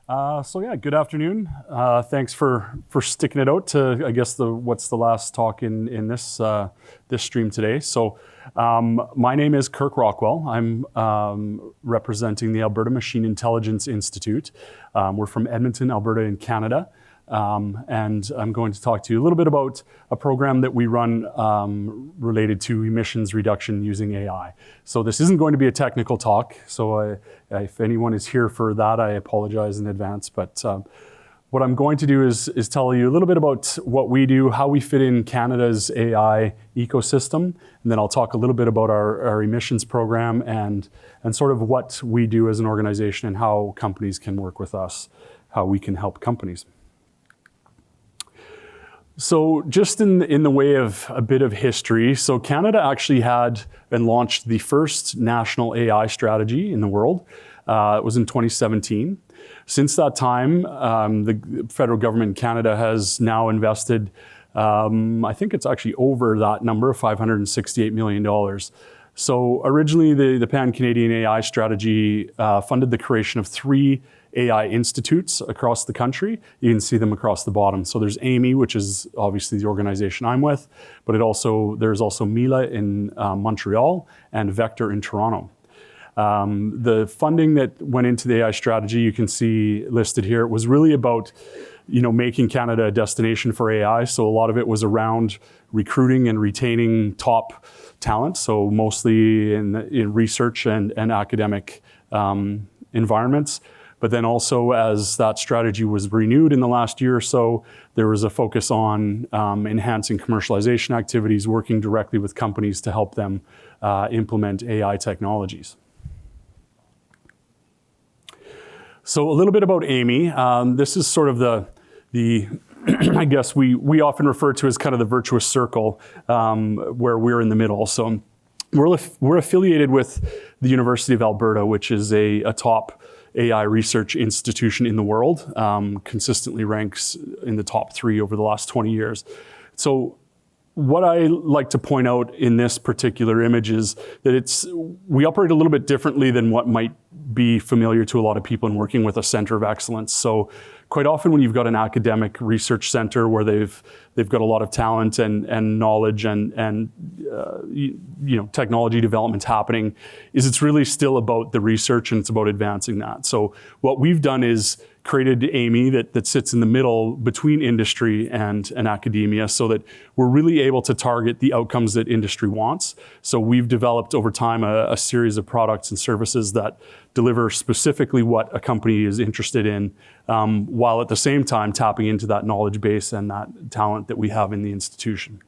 So yeah, good afternoon. Thanks for sticking it out to, I guess, what's the last talk in this this stream today. So my name is Kirk Rockwell. I'm representing the Alberta Machine Intelligence Institute. We're from Edmonton, Alberta in Canada. And I'm going to talk to you a little bit about a program that we run related to emissions reduction using AI. So this isn't going to be a technical talk, so if anyone is here for that, I apologize in advance. But what I'm going to do is tell you a little bit about what we do, how we fit in Canada's AI ecosystem, and then I'll talk a little bit about our emissions program and sort of what we do as an organization and how companies can work with us, how we can help companies. So just in the way of a bit of history, so Canada actually had and launched the first national AI strategy in the world. It was in 2017. Since that time, the federal government in Canada has now invested, I think it's actually over that number, $568 million. So originally the Pan-Canadian AI strategy funded the creation of 3 AI institutes across the country. You can see them across the bottom. So there's Amii, which is obviously the organization I'm with, but there's also Mila in Montreal and Vector in Toronto. The funding that went into the AI strategy, you can see listed here, was really about making Canada a destination for AI. So a lot of it was around recruiting and retaining top talent, so mostly in research and academic environments. But then also, as that strategy was renewed in the last year or so, there was a focus on enhancing commercialization activities, working directly with companies to help them implement AI technologies. So a little bit about Amii. This is sort of the I guess we often refer to as kind of the virtuous circle where we're in the middle. So we're affiliated with the University of Alberta, which is a top AI research institution in the world, consistently ranks in the top 3 over the last 20 years. So what I like to point out in this particular image is that we operate a little bit differently than what might be familiar to a lot of people in working with a center of excellence. So quite often when you've got an academic research center where they've got a lot of talent and knowledge and technology development happening, it's really still about the research and it's about advancing that. So what we've done is created Amii that sits in the middle between industry and academia so that we're really able to target the outcomes that industry wants. So we've developed over time a series of products and services that deliver specifically what a company is interested in, while at the same time tapping into that knowledge base and that talent that we have in the institution.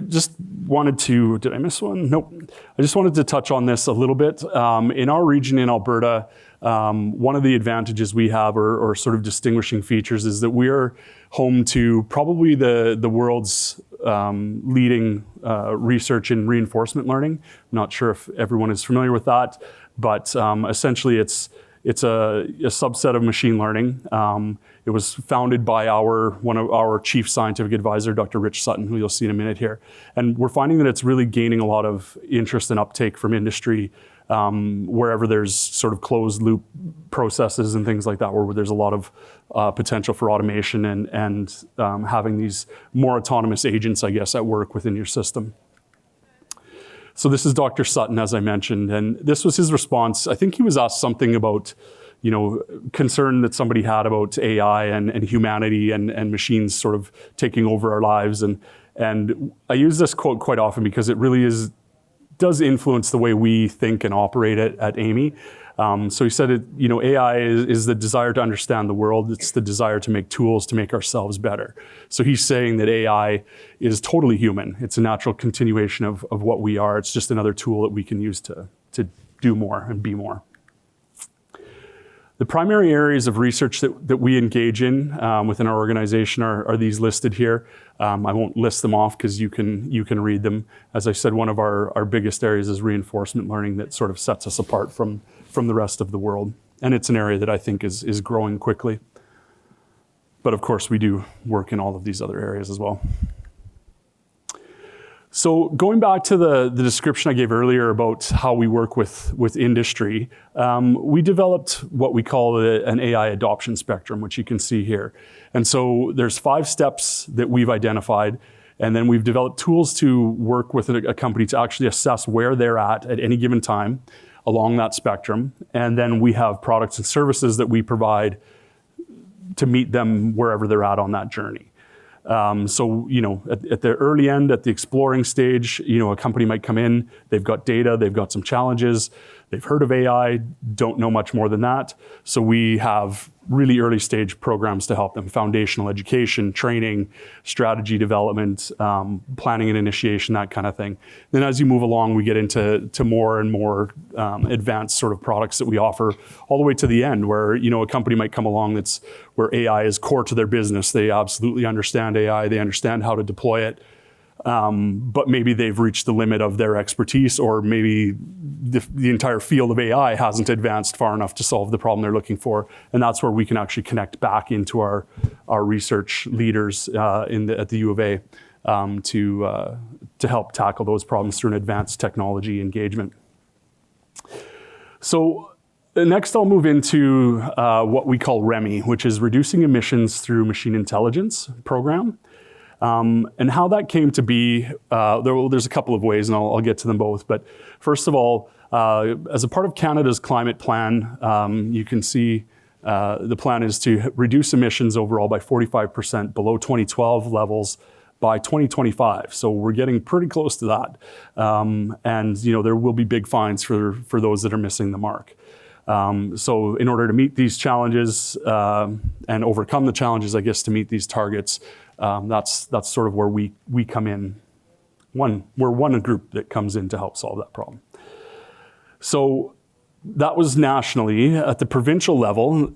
Just wanted to, did I miss one? Nope. I just wanted to touch on this a little bit. In our region in Alberta, one of the advantages we have or sort of distinguishing features is that we are home to probably the world's leading research in reinforcement learning. I'm not sure if everyone is familiar with that, but essentially it's a subset of machine learning. It was founded by one of our chief scientific advisor, Dr. Rich Sutton, who you'll see in a minute here. And we're finding that it's really gaining a lot of interest and uptake from industry wherever there's sort of closed loop processes and things like that, where there's a lot of potential for automation and having these more autonomous agents, I guess, at work within your system. So this is Dr. Sutton, as I mentioned, and this was his response. I think he was asked something about, concern that somebody had about AI and humanity and machines sort of taking over our lives. And I use this quote quite often because it really does influence the way we think and operate at Amii. So he said, AI is the desire to understand the world. It's the desire to make tools to make ourselves better. So he's saying that AI is totally human. It's a natural continuation of what we are. It's just another tool that we can use to do more and be more. The primary areas of research that we engage in within our organization are these listed here. I won't list them off because you can read them. As I said, one of our biggest areas is reinforcement learning that sort of sets us apart from the rest of the world. And it's an area that I think is growing quickly. But of course, we do work in all of these other areas as well. So going back to the description I gave earlier about how we work with industry, we developed what we call an AI adoption spectrum, which you can see here. And so there's 5 steps that we've identified, and then we've developed tools to work with a company to actually assess where they're at any given time along that spectrum. And then we have products and services that we provide to meet them wherever they're at on that journey. So, at the early end, at the exploring stage, a company might come in, they've got data, they've got some challenges, they've heard of AI, don't know much more than that. So we have really early stage programs to help them, foundational education, training, strategy development, planning and initiation, that kind of thing. Then as you move along, we get into more and more advanced sort of products that we offer all the way to the end where, a company might come along where AI is core to their business. They absolutely understand AI, they understand how to deploy it. But maybe they've reached the limit of their expertise, or maybe the entire field of AI hasn't advanced far enough to solve the problem they're looking for. And that's where we can actually connect back into our research leaders at the U of A to help tackle those problems through an advanced technology engagement. So next I'll move into what we call REMI, which is Reducing Emissions Through Machine Intelligence program. And how that came to be, there's a couple of ways, and I'll get to them both. But first of all, as a part of Canada's climate plan, you can see the plan is to reduce emissions overall by 45% below 2012 levels by 2025. So we're getting pretty close to that. And there will be big fines for those that are missing the mark. So in order to meet these challenges and overcome the challenges, I guess, to meet these targets, that's sort of where we come in. We're one group that comes in to help solve that problem. So that was nationally. At the provincial level,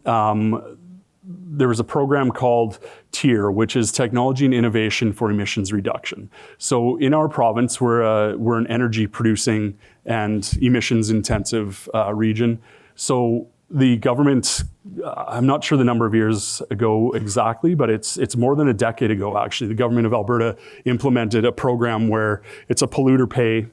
there was a program called TIER, which is Technology and Innovation for Emissions Reduction. So in our province, we're an energy producing and emissions intensive region. So the government, I'm not sure the number of years ago exactly, but it's more than a decade ago, actually. The government of Alberta implemented a program where it's a polluter pay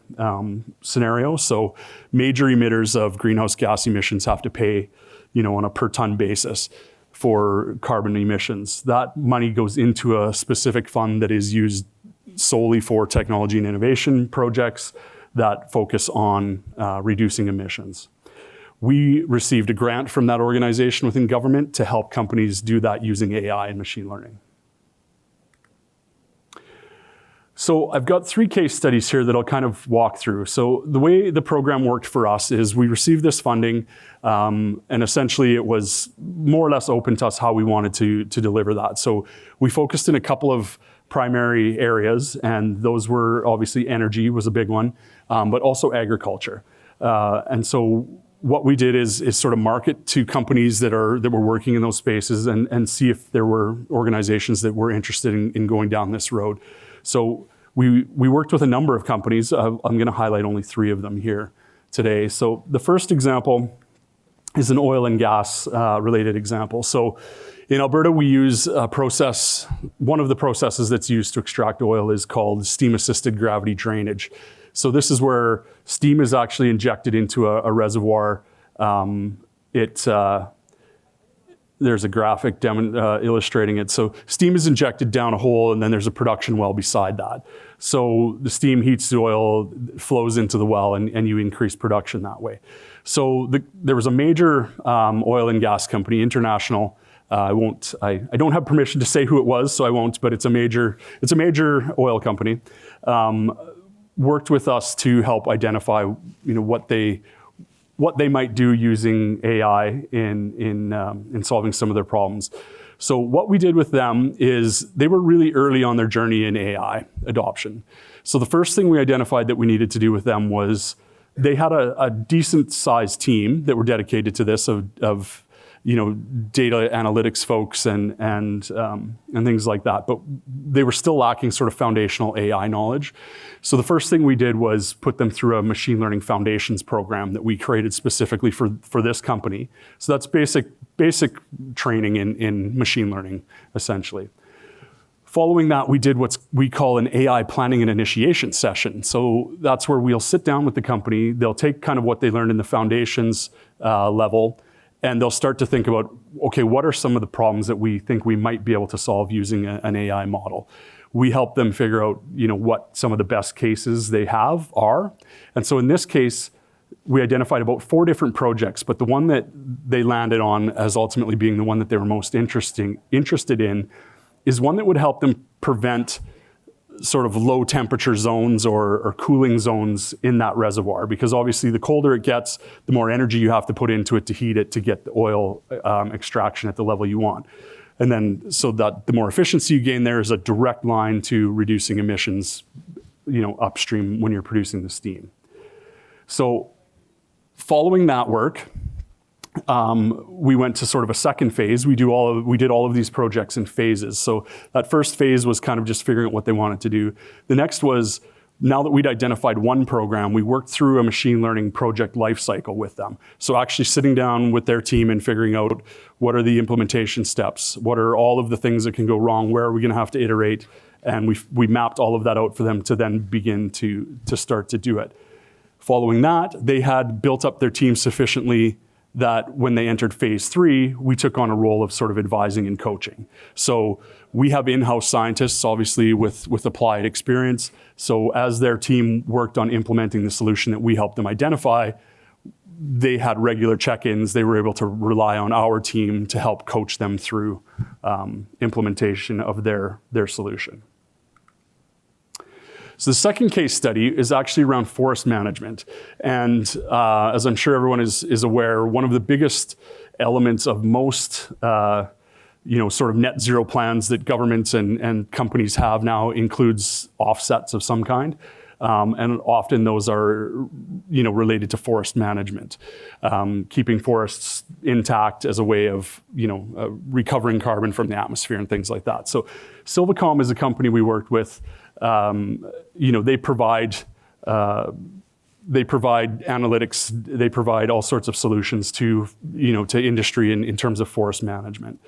scenario. So major emitters of greenhouse gas emissions have to pay, on a per ton basis for carbon emissions. That money goes into a specific fund that is used solely for technology and innovation projects that focus on reducing emissions. We received a grant from that organization within government to help companies do that using AI and machine learning. So I've got 3 case studies here that I'll kind of walk through. So the way the program worked for us is we received this funding, and essentially it was more or less open to us how we wanted to deliver that. So we focused in a couple of primary areas, and those were obviously energy was a big one, but also agriculture. And so what we did is sort of market to companies that were working in those spaces and see if there were organizations that were interested in going down this road. So we worked with a number of companies. I'm going to highlight only 3 of them here today. So the first example is an oil and gas related example. So in Alberta, we use a process. One of the processes that's used to extract oil is called steam-assisted gravity drainage. So this is where steam is actually injected into a reservoir. There's a graphic illustrating it. So steam is injected down a hole, and then there's a production well beside that. So the steam heats the oil, flows into the well, and you increase production that way. So there was a major oil and gas company, international. I don't have permission to say who it was, so I won't. But it's a major oil company. Worked with us to help identify, what they might do using AI in solving some of their problems. So what we did with them is they were really early on their journey in AI adoption. So the first thing we identified that we needed to do with them was they had a decent sized team that were dedicated to this of data analytics folks and things like that. But they were still lacking sort of foundational AI knowledge. So the first thing we did was put them through a machine learning foundations program that we created specifically for this company. So that's basic training in machine learning, essentially. Following that, we did what we call an AI planning and initiation session. So that's where we'll sit down with the company. They'll take kind of what they learned in the foundations level, and they'll start to think about, okay, what are some of the problems that we think we might be able to solve using an AI model? We help them figure out, what some of the best cases they have are. And so in this case, we identified about 4 different projects, but the one that they landed on as ultimately being the one that they were most interested in is one that would help them prevent sort of low temperature zones or cooling zones in that reservoir. Because obviously the colder it gets, the more energy you have to put into it to heat it to get the oil extraction at the level you want. And then so that the more efficiency you gain there is a direct line to reducing emissions, upstream when you're producing the steam. So following that work, we went to sort of a second phase. We did all of these projects in phases. So that first phase was kind of just figuring out what they wanted to do. The next was, now that we'd identified one program, we worked through a machine learning project lifecycle with them. So actually sitting down with their team and figuring out what are the implementation steps, what are all of the things that can go wrong, where are we going to have to iterate, and we mapped all of that out for them to then begin to start to do it. Following that, they had built up their team sufficiently that when they entered phase 3, we took on a role of sort of advising and coaching. So we have in-house scientists, obviously with applied experience. So as their team worked on implementing the solution that we helped them identify, they had regular check-ins. They were able to rely on our team to help coach them through implementation of their solution. So the second case study is actually around forest management. And as I'm sure everyone is aware, one of the biggest elements of most sort of net zero plans that governments and companies have now includes offsets of some kind. And often those are related to forest management, keeping forests intact as a way of recovering carbon from the atmosphere and things like that. So Silvacom is a company we worked with. They provide analytics, they provide all sorts of solutions to industry in terms of forest management.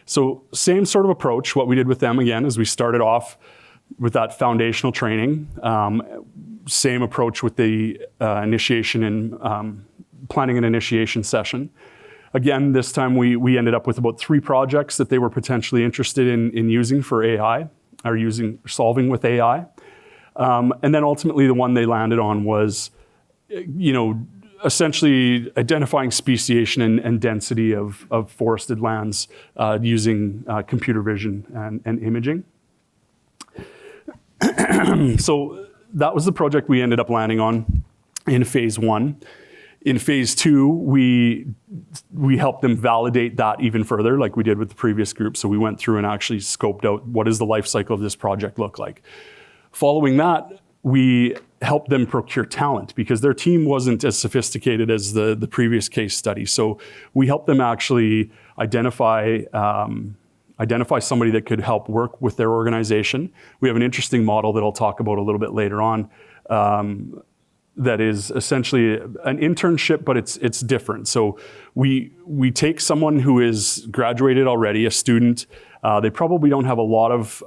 So same sort of approach. What we did with them again is we started off with that foundational training. Same approach with the initiation and planning and initiation session. Again, this time we ended up with about 3 projects that they were potentially interested in using for AI, or solving with AI. And then ultimately the one they landed on was, essentially identifying speciation and density of forested lands using computer vision and imaging. So that was the project we ended up landing on in phase 1. In phase 2, we helped them validate that even further, like we did with the previous group. So we went through and actually scoped out what does the life cycle of this project look like. Following that, we helped them procure talent because their team wasn't as sophisticated as the previous case study. So we helped them actually identify somebody that could help work with their organization. We have an interesting model that I'll talk about a little bit later on. That is essentially an internship, but it's different. So we take someone who is graduated already, a student. They probably don't have a lot of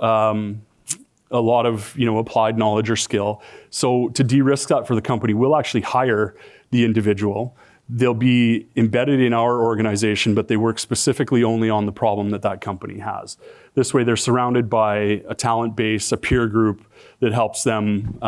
applied knowledge or skill. So to de-risk that for the company, we'll actually hire the individual. They'll be embedded in our organization, but they work specifically only on the problem that company has. This way, they're surrounded by a talent base, a peer group that helps them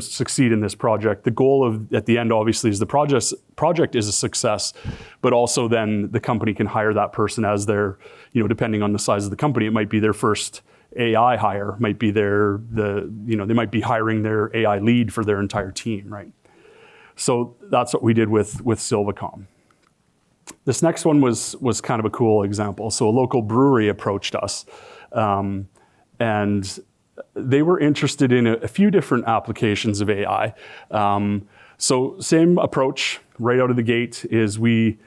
succeed in this project. The goal at the end, obviously, is the project is a success, but also then the company can hire that person as their, depending on the size of the company, it might be their first AI hire, might be they might be hiring their AI lead for their entire team, right? So that's what we did with Silvacom. This next one was kind of a cool example. So a local brewery approached us, and they were interested in a few different applications of AI. So same approach right out of the gate is we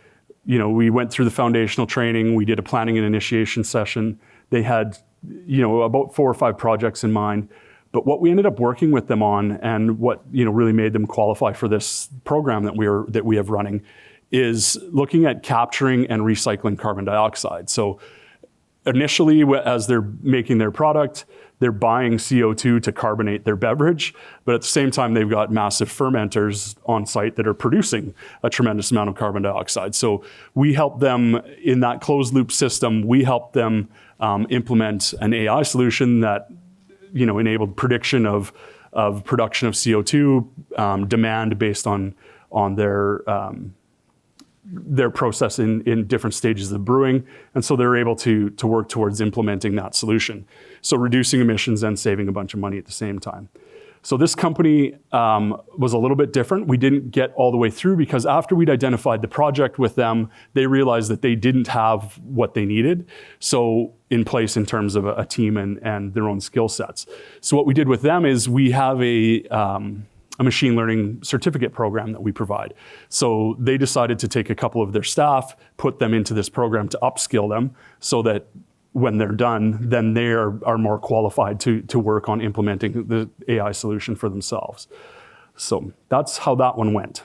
went through the foundational training. We did a planning and initiation session. They had, about 4 or 5 projects in mind. But what we ended up working with them on, and what really made them qualify for this program that we have running, is looking at capturing and recycling carbon dioxide. So initially, as they're making their product, they're buying CO2 to carbonate their beverage, but at the same time, they've got massive fermenters on site that are producing a tremendous amount of carbon dioxide. So we help them in that closed loop system. We help them implement an AI solution that enabled prediction of production of CO2, demand based on their process in different stages of brewing. And so they're able to work towards implementing that solution. So reducing emissions and saving a bunch of money at the same time. So this company was a little bit different. We didn't get all the way through because after we'd identified the project with them, they realized that they didn't have what they needed. So in place in terms of a team and their own skill sets. So what we did with them is we have a machine learning certificate program that we provide. So they decided to take a couple of their staff, put them into this program to upskill them so that when they're done, then they are more qualified to work on implementing the AI solution for themselves. So that's how that one went.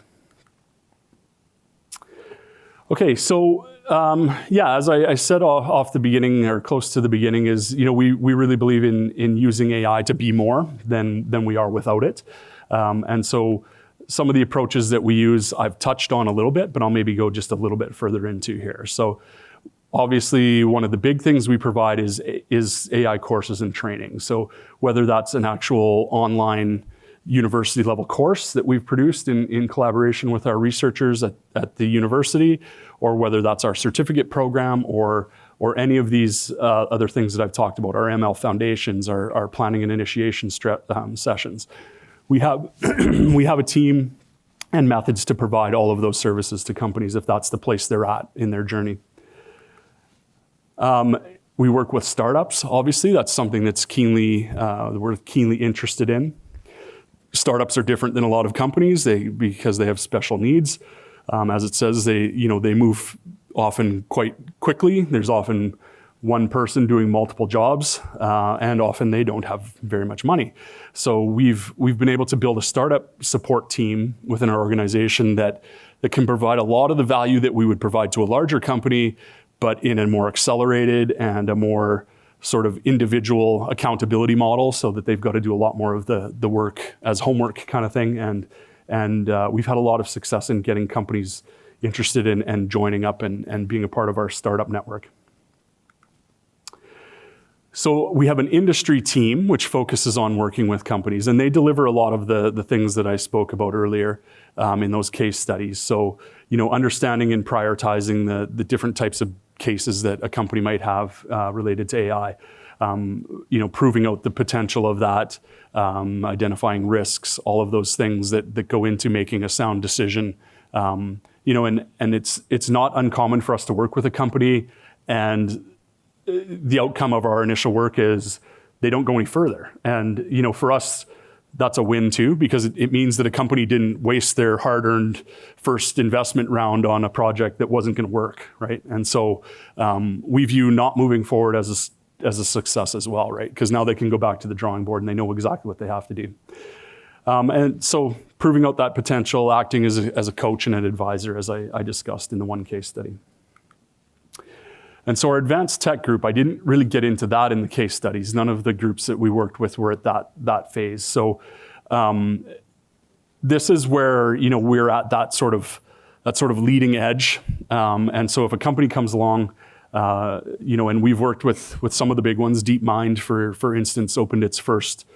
Okay, so as I said off the beginning or close to the beginning is, we really believe in using AI to be more than we are without it. And so some of the approaches that we use, I've touched on a little bit, but I'll maybe go just a little bit further into here. So obviously, one of the big things we provide is AI courses and training. So whether that's an actual online university level course that we've produced in collaboration with our researchers at the university, or whether that's our certificate program or any of these other things that I've talked about, our ML foundations, our planning and initiation sessions. We have a team and methods to provide all of those services to companies if that's the place they're at in their journey. We work with startups. Obviously, that's something that's we're keenly interested in. Startups are different than a lot of companies because they have special needs. As it says, they move often quite quickly. There's often one person doing multiple jobs, and often they don't have very much money. So we've been able to build a startup support team within our organization that can provide a lot of the value that we would provide to a larger company, but in a more accelerated and a more sort of individual accountability model, so that they've got to do a lot more of the work as homework kind of thing. And we've had a lot of success in getting companies interested in and joining up and being a part of our startup network. So we have an industry team which focuses on working with companies, and they deliver a lot of the things that I spoke about earlier in those case studies. So, understanding and prioritizing the different types of cases that a company might have related to AI, proving out the potential of that, identifying risks, all of those things that go into making a sound decision. And it's not uncommon for us to work with a company, and the outcome of our initial work is they don't go any further. And, for us, that's a win too, because it means that a company didn't waste their hard-earned first investment round on a project that wasn't going to work, right? And so we view not moving forward as a success as well, right? Because now they can go back to the drawing board and they know exactly what they have to do. And so proving out that potential, acting as a coach and an advisor, as I discussed in the one case study. And so our advanced tech group, I didn't really get into that in the case studies. None of the groups that we worked with were at that phase. So this is where we're at that sort of leading edge. And so if a company comes along, and we've worked with some of the big ones, DeepMind, for instance, opened its first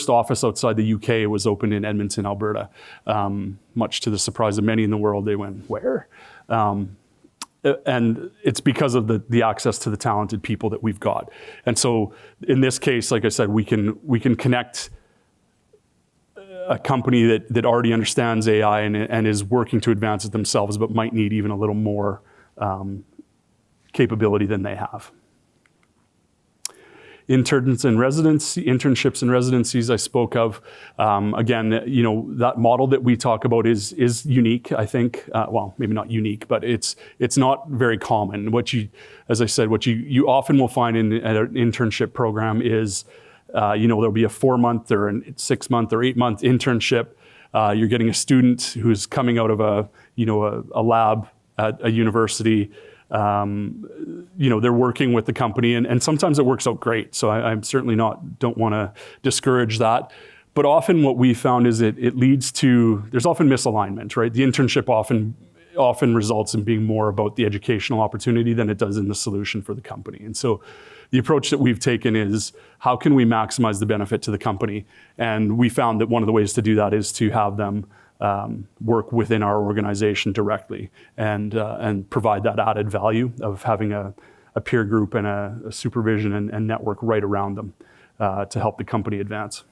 office outside the UK. It was opened in Edmonton, Alberta. Much to the surprise of many in the world, they went, where? And it's because of the access to the talented people that we've got. And so in this case, like I said, we can connect a company that already understands AI and is working to advance it themselves, but might need even a little more capability than they have. Internships and residencies I spoke of. Again, that model that we talk about is unique, I think. Well, maybe not unique, but it's not very common. As I said, what you often will find in an internship program is, there'll be a 4-month or a 6-month or 8-month internship. You're getting a student who's coming out of a lab at a university. they're working with the company, and sometimes it works out great. So I'm certainly don't want to discourage that. But often what we found is it leads to, there's often misalignment, right? The internship often results in being more about the educational opportunity than it does in the solution for the company. And so the approach that we've taken is, how can we maximize the benefit to the company? And we found that one of the ways to do that is to have them work within our organization directly and provide that added value of having a peer group and a supervision and network right around them to help the company advance.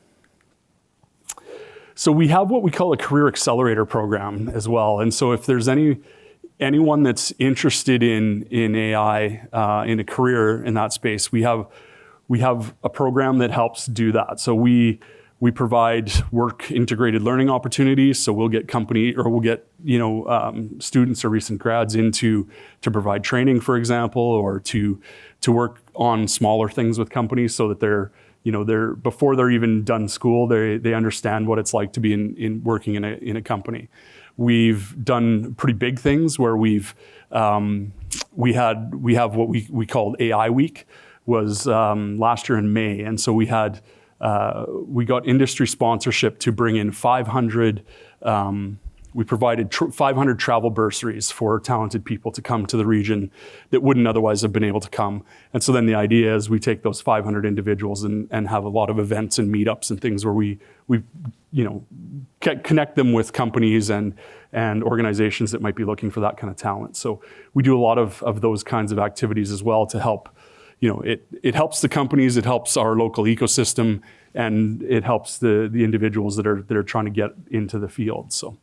So we have what we call a career accelerator program as well. And so if there's anyone that's interested in AI, in a career in that space, we have a program that helps do that. So we provide work integrated learning opportunities. So we'll get students or recent grads to provide training, for example, or to work on smaller things with companies, so that they're before they're even done school, they understand what it's like to be working in a company. We've done pretty big things where we have what we called AI Week, was last year in May, and so we got industry sponsorship to bring in 500. We provided 500 travel bursaries for talented people to come to the region that wouldn't otherwise have been able to come. And so then the idea is we take those 500 individuals and have a lot of events and meetups and things where we connect them with companies and organizations that might be looking for that kind of talent. So we do a lot of those kinds of activities as well to help. It helps the companies, it helps our local ecosystem, and it helps the individuals that are trying to get into the field. So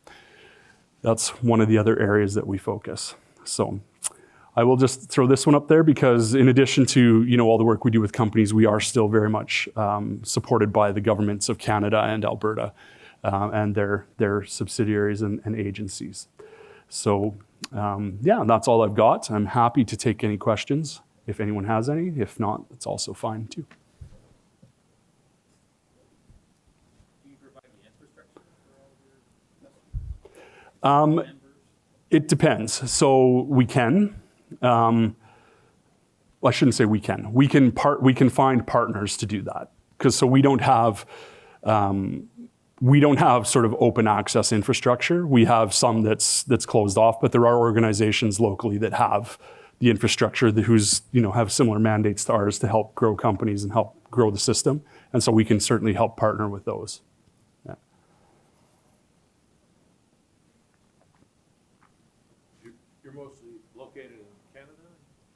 that's one of the other areas that we focus. So I will just throw this one up there because in addition to all the work we do with companies, we are still very much supported by the governments of Canada and Alberta and their subsidiaries and agencies. So that's all I've got. I'm happy to take any questions if anyone has any. If not, that's also fine too. It depends. So we can. I shouldn't say we can. We can find partners to do that, because we don't have sort of open access infrastructure. We have some that's closed off, but there are organizations locally that have the infrastructure who's have similar mandates to ours to help grow companies and help grow the system, and so we can certainly help partner with those.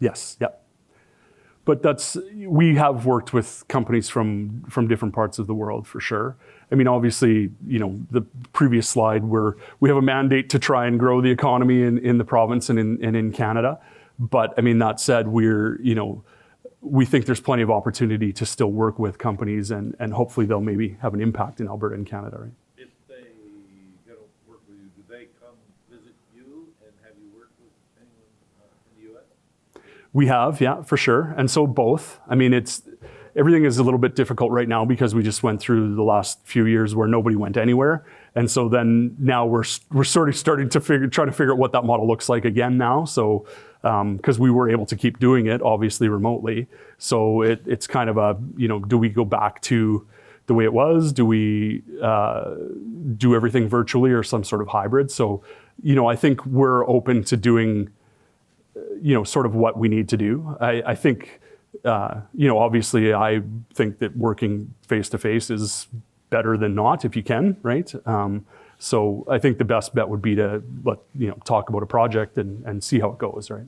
Yes, yeah. But we have worked with companies from different parts of the world for sure. I mean, obviously, the previous slide we have a mandate to try and grow the economy in the province and in Canada. But I mean, that said, we think there's plenty of opportunity to still work with companies and hopefully they'll maybe have an impact in Alberta and Canada, right? If they go work with you, do they come visit you, and have you worked with anyone in the U.S.? We have, yeah, for sure. And so both. I mean, everything is a little bit difficult right now because we just went through the last few years where nobody went anywhere. And so then now we're sort of starting to try to figure out what that model looks like again now. So, because we were able to keep doing it, obviously remotely. So it's kind of do we go back to the way it was? Do we do everything virtually or some sort of hybrid? So, I think we're open to doing sort of what we need to do. I think, obviously I think that working face-to-face is better than not if you can, right? So I think the best bet would be to talk about a project and see how it goes, right?